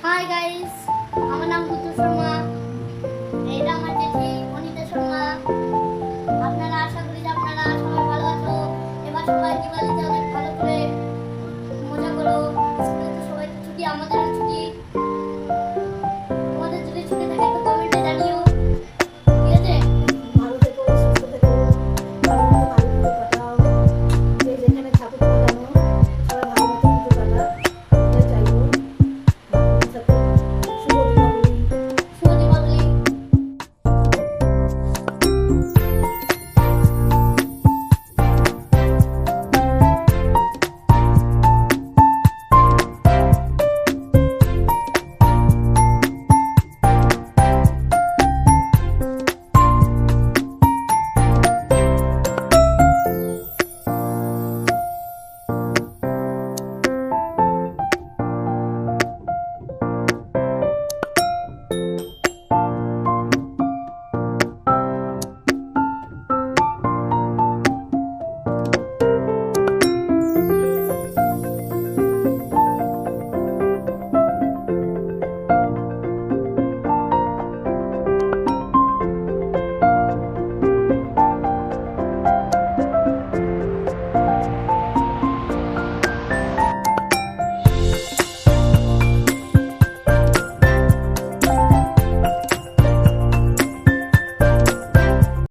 Hi guys, আমার নাম বুদ্ধ শর্মা। এটা আমার জেঠি অনিতা শর্মা। আপনারা আশা করি যে আপনারা সবাই ভালো আছো। এবার সবাই দিওয়ালিতে অনেক ভালো করে মজা করো। স্কুলে তো সবাই ছুটি, আমাদেরও ছুটি।